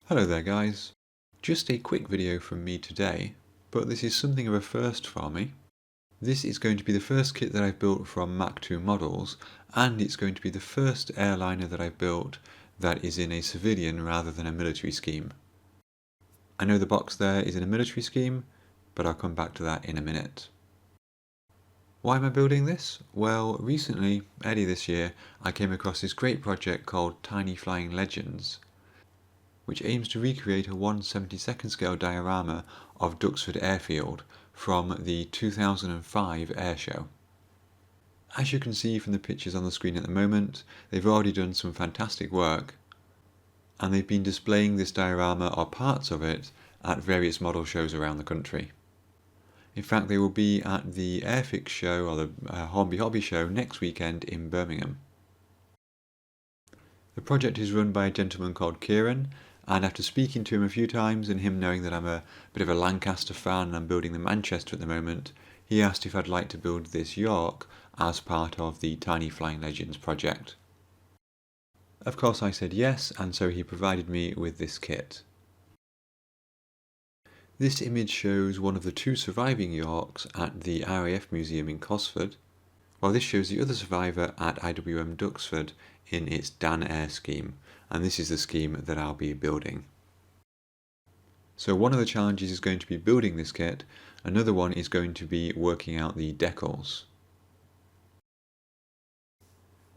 Hello there guys, just a quick video from me today, but this is something of a first for me. This is going to be the first kit that I've built from Mach 2 models, and it's going to be the first airliner that I've built that is in a civilian rather than a military scheme. I know the box there is in a military scheme, but I'll come back to that in a minute. Why am I building this? Well, recently, early this year, I came across this great project called Tiny Flying Legends, which aims to recreate a 1/72nd scale diorama of Duxford airfield from the 2005 airshow. As you can see from the pictures on the screen at the moment, they've already done some fantastic work, and they've been displaying this diorama or parts of it at various model shows around the country. In fact, they will be at the Airfix show, or the Hornby Hobby show, next weekend in Birmingham. The project is run by a gentleman called Kieran, and after speaking to him a few times and him knowing that I'm a bit of a Lancaster fan and I'm building the Manchester at the moment, he asked if I'd like to build this York as part of the Tiny Flying Legends project. Of course I said yes, and so he provided me with this kit. This image shows one of the two surviving Yorks at the RAF Museum in Cosford, while this shows the other survivor at IWM Duxford in its Dan Air scheme, and this is the scheme that I'll be building. So one of the challenges is going to be building this kit, another one is going to be working out the decals.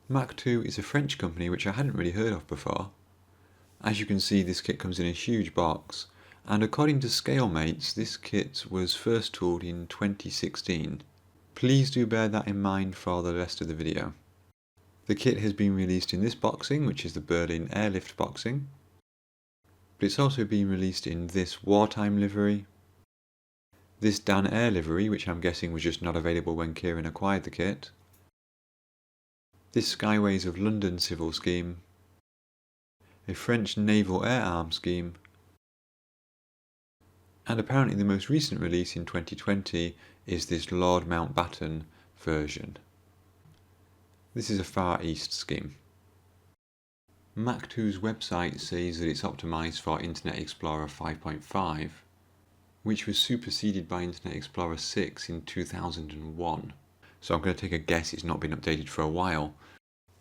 Mach 2 is a French company which I hadn't really heard of before. As you can see, this kit comes in a huge box, and according to ScaleMates, this kit was first tooled in 2016. Please do bear that in mind for the rest of the video. The kit has been released in this boxing, which is the Berlin Airlift boxing, but it's also been released in this wartime livery, this Dan Air livery, which I'm guessing was just not available when Kieran acquired the kit, this Skyways of London civil scheme, a French naval air arm scheme, and apparently the most recent release in 2020 is this Lord Mountbatten version. This is a Far East scheme. Mach 2's website says that it's optimised for Internet Explorer 5.5, which was superseded by Internet Explorer 6 in 2001. So I'm going to take a guess it's not been updated for a while.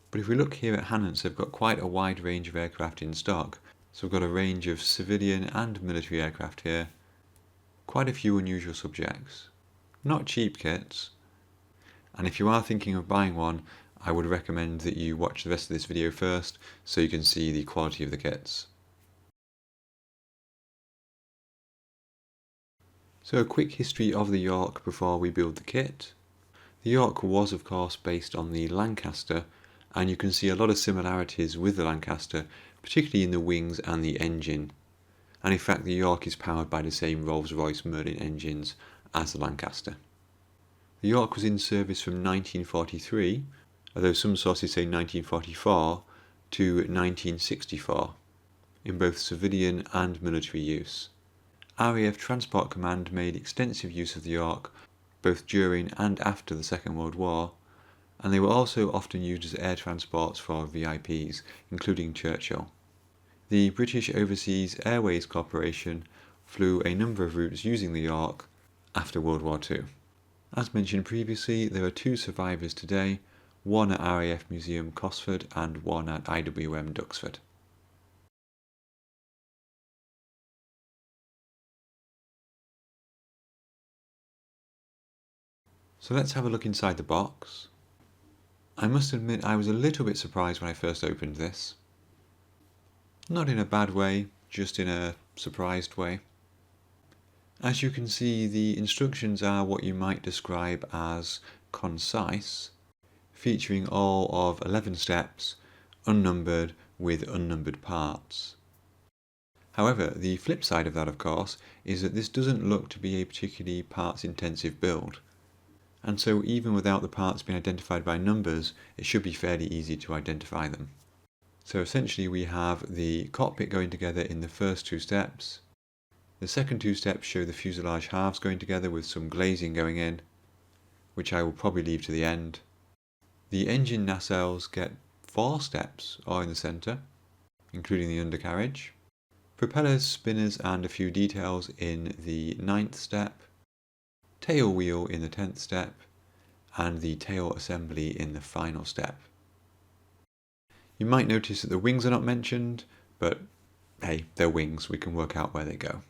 But if we look here at Hannants, they've got quite a wide range of aircraft in stock. So we've got a range of civilian and military aircraft here. Quite a few unusual subjects. Not cheap kits. And if you are thinking of buying one, I would recommend that you watch the rest of this video first so you can see the quality of the kits. So a quick history of the York before we build the kit. The York was of course based on the Lancaster, and you can see a lot of similarities with the Lancaster, particularly in the wings and the engine. And in fact the York is powered by the same Rolls-Royce Merlin engines as the Lancaster. The York was in service from 1943, although some sources say 1944, to 1964, in both civilian and military use. RAF Transport Command made extensive use of the York, both during and after the Second World War, and they were also often used as air transports for VIPs, including Churchill. The British Overseas Airways Corporation flew a number of routes using the York after World War II. As mentioned previously, there are two survivors today, one at RAF Museum Cosford and one at IWM Duxford. So let's have a look inside the box. I must admit I was a little bit surprised when I first opened this. Not in a bad way, just in a surprised way. As you can see, the instructions are what you might describe as concise, featuring all of 11 steps, unnumbered with unnumbered parts. However, the flip side of that, of course, is that this doesn't look to be a particularly parts-intensive build, and so even without the parts being identified by numbers, it should be fairly easy to identify them. So essentially we have the cockpit going together in the first two steps. The second two steps show the fuselage halves going together with some glazing going in, which I will probably leave to the end. The engine nacelles get 4 steps all in the centre, including the undercarriage. propellers, spinners and a few details in the 9th step, tail wheel in the 10th step, and the tail assembly in the final step. You might notice that the wings are not mentioned, but hey, they're wings, we can work out where they go.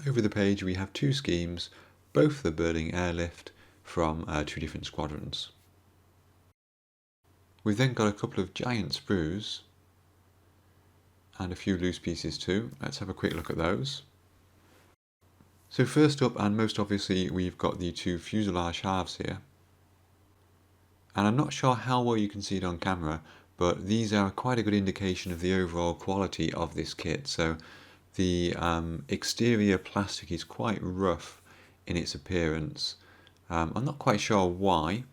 Over the page we have two schemes, both the Berling airlift from two different squadrons. We've then got a couple of giant sprues and a few loose pieces too. Let's have a quick look at those. So first up, and most obviously, we've got the two fuselage halves here. And I'm not sure how well you can see it on camera, but these are quite a good indication of the overall quality of this kit. So the exterior plastic is quite rough in its appearance. I'm not quite sure why.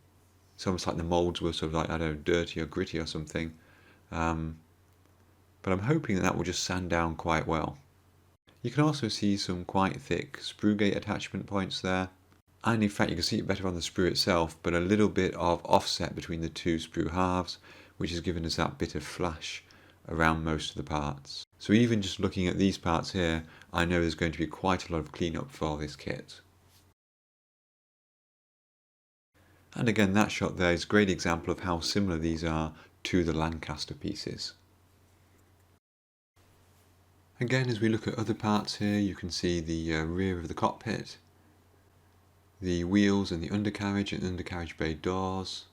It's almost like the moulds were sort of like, I don't know, dirty or gritty or something. But I'm hoping that will just sand down quite well. You can also see some quite thick sprue gate attachment points there. And in fact you can see it better on the sprue itself, but a little bit of offset between the two sprue halves, which has given us that bit of flash around most of the parts. So even just looking at these parts here, I know there's going to be quite a lot of cleanup for this kit. And again, that shot there is a great example of how similar these are to the Lancaster pieces. Again, as we look at other parts here, you can see the rear of the cockpit, the wheels and the undercarriage and undercarriage bay doors.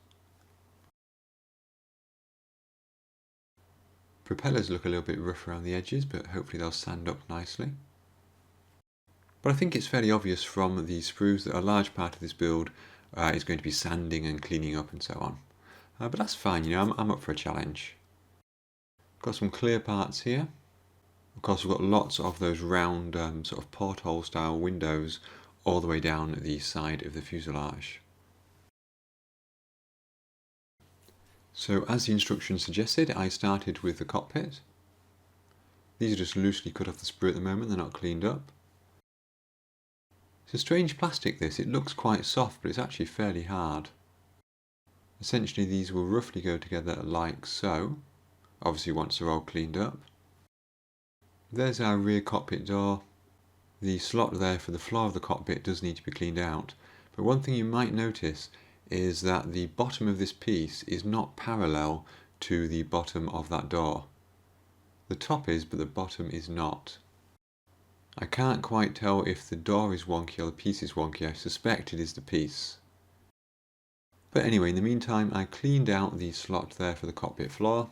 Propellers look a little bit rough around the edges, but hopefully they'll sand up nicely. But I think it's fairly obvious from the sprues that a large part of this build is going to be sanding and cleaning up and so on. But that's fine, you know, I'm up for a challenge. Got some clear parts here. Of course, we've got lots of those round sort of porthole style windows all the way down the side of the fuselage. So as the instructions suggested, I started with the cockpit. These are just loosely cut off the sprue at the moment, they're not cleaned up. It's a strange plastic this, it looks quite soft but it's actually fairly hard. Essentially these will roughly go together like so, obviously once they're all cleaned up. There's our rear cockpit door. The slot there for the floor of the cockpit does need to be cleaned out, but one thing you might notice is that the bottom of this piece is not parallel to the bottom of that door. The top is, but the bottom is not. I can't quite tell if the door is wonky or the piece is wonky. I suspect it is the piece. But anyway, in the meantime, I cleaned out the slot there for the cockpit floor.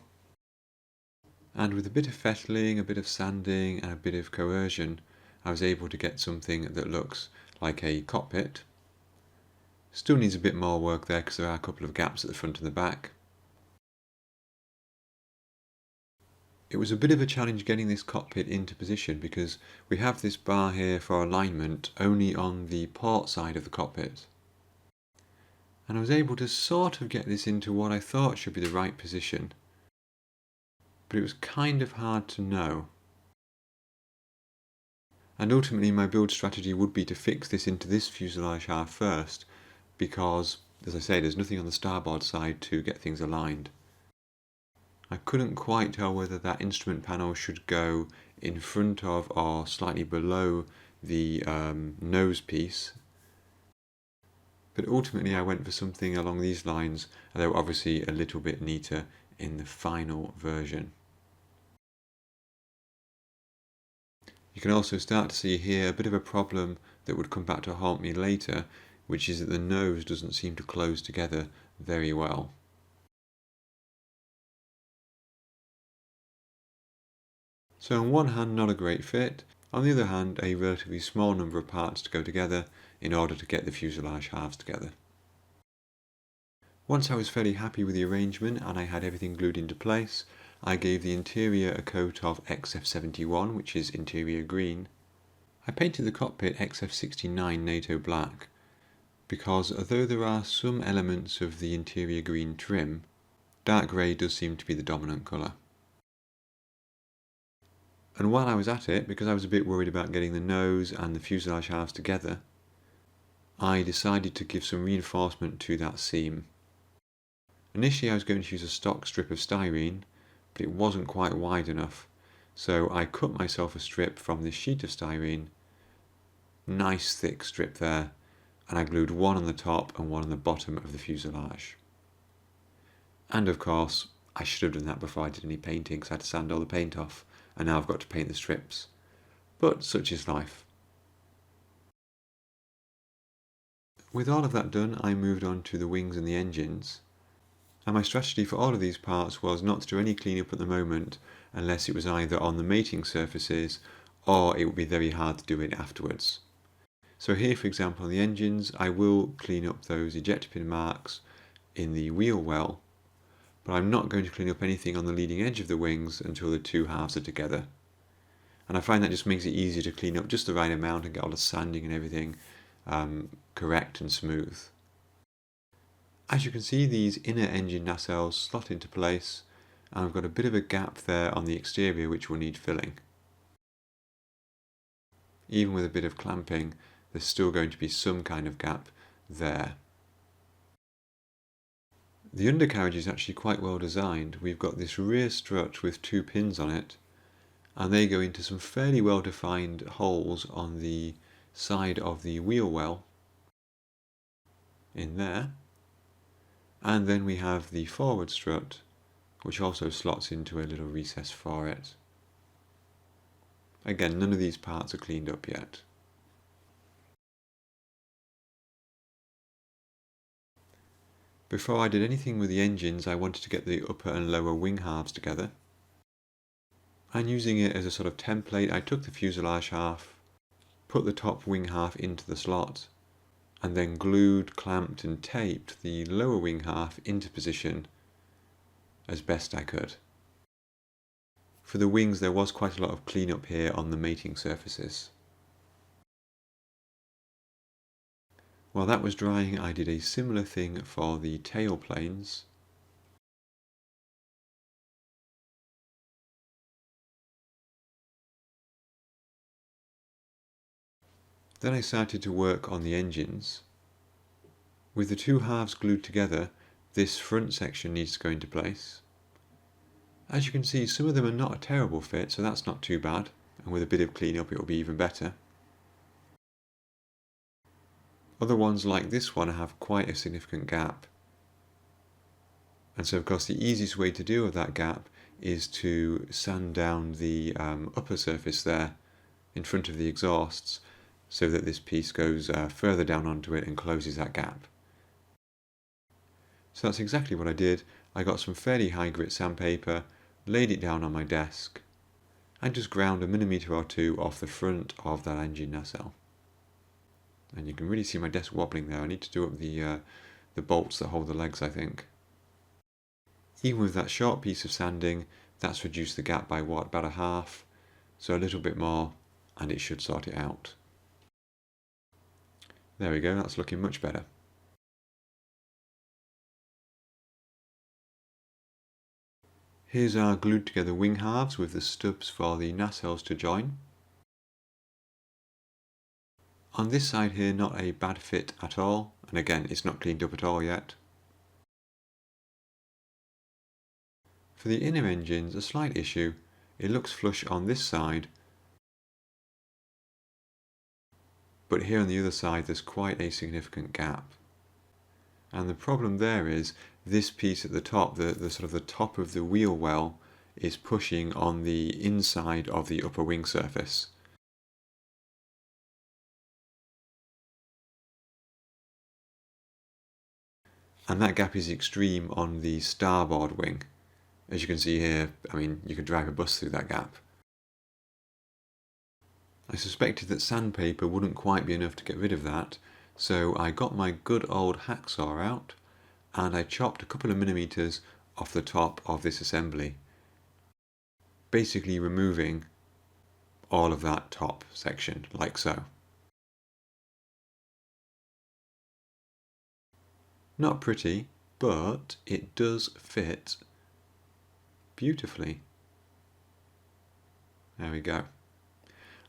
And with a bit of fettling, a bit of sanding and a bit of coercion, I was able to get something that looks like a cockpit. Still needs a bit more work there because there are a couple of gaps at the front and the back. It was a bit of a challenge getting this cockpit into position because we have this bar here for alignment only on the port side of the cockpit. And I was able to sort of get this into what I thought should be the right position. But it was kind of hard to know. And ultimately my build strategy would be to fix this into this fuselage half first, because, as I say, there's nothing on the starboard side to get things aligned. I couldn't quite tell whether that instrument panel should go in front of or slightly below the nose piece, but ultimately I went for something along these lines, and they were obviously a little bit neater in the final version. You can also start to see here a bit of a problem that would come back to haunt me later, which is that the nose doesn't seem to close together very well. So on one hand, not a great fit, on the other hand, a relatively small number of parts to go together in order to get the fuselage halves together. Once I was fairly happy with the arrangement and I had everything glued into place, I gave the interior a coat of XF71, which is interior green. I painted the cockpit XF69 NATO black, because although there are some elements of the interior green trim, dark grey does seem to be the dominant colour. And while I was at it, because I was a bit worried about getting the nose and the fuselage halves together, I decided to give some reinforcement to that seam. Initially I was going to use a stock strip of styrene, but it wasn't quite wide enough, So I cut myself a strip from this sheet of styrene, nice thick strip there, and I glued one on the top and one on the bottom of the fuselage. And of course, I should have done that before I did any painting, because I had to sand all the paint off, and now I've got to paint the strips. But such is life. With all of that done, I moved on to the wings and the engines. And my strategy for all of these parts was not to do any cleanup at the moment, unless it was either on the mating surfaces, or it would be very hard to do it afterwards. So here, for example, on the engines, I will clean up those ejector pin marks in the wheel well, but I'm not going to clean up anything on the leading edge of the wings until the two halves are together. And I find that just makes it easier to clean up just the right amount and get all the sanding and everything correct and smooth. As you can see, these inner engine nacelles slot into place, and I've got a bit of a gap there on the exterior which will need filling. Even with a bit of clamping, there's still going to be some kind of gap there. The undercarriage is actually quite well designed. We've got this rear strut with two pins on it, and they go into some fairly well defined holes on the side of the wheel well in there. And then we have the forward strut, which also slots into a little recess for it. Again, none of these parts are cleaned up yet. Before I did anything with the engines, I wanted to get the upper and lower wing halves together. And using it as a sort of template, I took the fuselage half, put the top wing half into the slot, and then glued, clamped and taped the lower wing half into position as best I could. For the wings, there was quite a lot of cleanup here on the mating surfaces. While that was drying, I did a similar thing for the tail planes. Then I started to work on the engines. With the two halves glued together, this front section needs to go into place. As you can see, some of them are not a terrible fit, so that's not too bad, and with a bit of cleanup it will be even better. Other ones like this one have quite a significant gap. And so of course the easiest way to deal with that gap is to sand down the upper surface there in front of the exhausts so that this piece goes further down onto it and closes that gap. So that's exactly what I did. I got some fairly high grit sandpaper, laid it down on my desk, and just ground a millimetre or two off the front of that engine nacelle. And you can really see my desk wobbling there. I need to do up the bolts that hold the legs, I think. Even with that short piece of sanding, that's reduced the gap by what, about a half, so a little bit more, and it should sort it out. There we go, that's looking much better. Here's our glued together wing halves with the stubs for the nacelles to join. On this side here, not a bad fit at all, and again, it's not cleaned up at all yet. For the inner engines, a slight issue. It looks flush on this side, but here on the other side there's quite a significant gap. And the problem there is this piece at the top, the sort of the top of the wheel well, is pushing on the inside of the upper wing surface. And that gap is extreme on the starboard wing. As you can see here, I mean, you could drive a bus through that gap. I suspected that sandpaper wouldn't quite be enough to get rid of that, so I got my good old hacksaw out and I chopped a couple of millimetres off the top of this assembly, basically removing all of that top section, like so. Not pretty, but it does fit beautifully. There we go.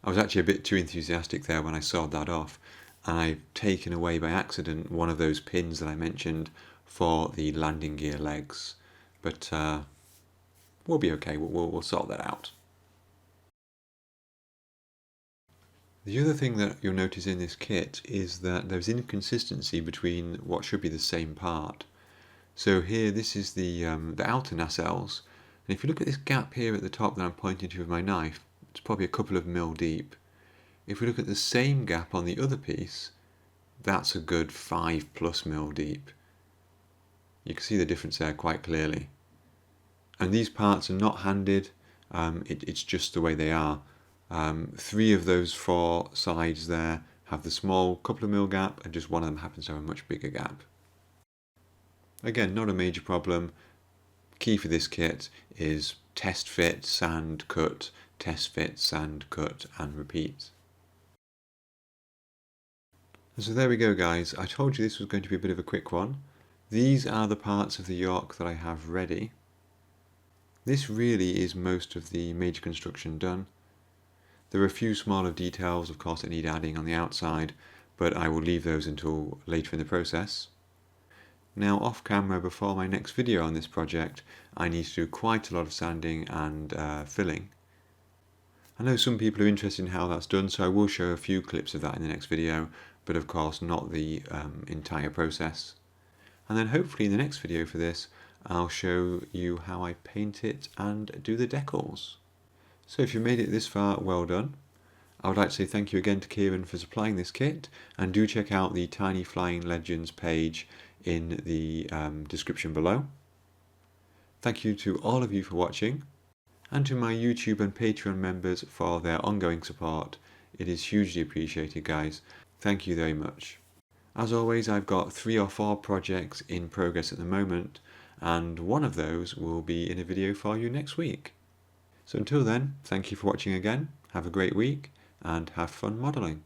I was actually a bit too enthusiastic there when I sawed that off, and I've taken away by accident one of those pins that I mentioned for the landing gear legs, but we'll be okay, we'll sort that out. The other thing that you'll notice in this kit is that there's inconsistency between what should be the same part. So here, this is the outer nacelles, and if you look at this gap here at the top that I'm pointing to with my knife, it's probably a couple of mil deep. If we look at the same gap on the other piece, that's a good 5+ mil deep. You can see the difference there quite clearly. And these parts are not handed, it's just the way they are. 3 of those 4 sides there have the small couple of mil gap, and just one of them happens to have a much bigger gap. Again, not a major problem. Key for this kit is test fit, sand, cut, test fit, sand, cut, and repeat. And so there we go, guys. I told you this was going to be a bit of a quick one. These are the parts of the York that I have ready. This really is most of the major construction done. There are a few smaller details, of course, that need adding on the outside, but I will leave those until later in the process. Now, off camera, before my next video on this project, I need to do quite a lot of sanding and filling. I know some people are interested in how that's done, so I will show a few clips of that in the next video, but of course not the entire process. And then hopefully in the next video for this, I'll show you how I paint it and do the decals. So if you made it this far, well done. I would like to say thank you again to Kieran for supplying this kit, and do check out the Tiny Flying Legends page in the description below. Thank you to all of you for watching, and to my YouTube and Patreon members for their ongoing support. It is hugely appreciated, guys. Thank you very much. As always, I've got 3 or 4 projects in progress at the moment, and one of those will be in a video for you next week. So until then, thank you for watching again, have a great week, and have fun modelling.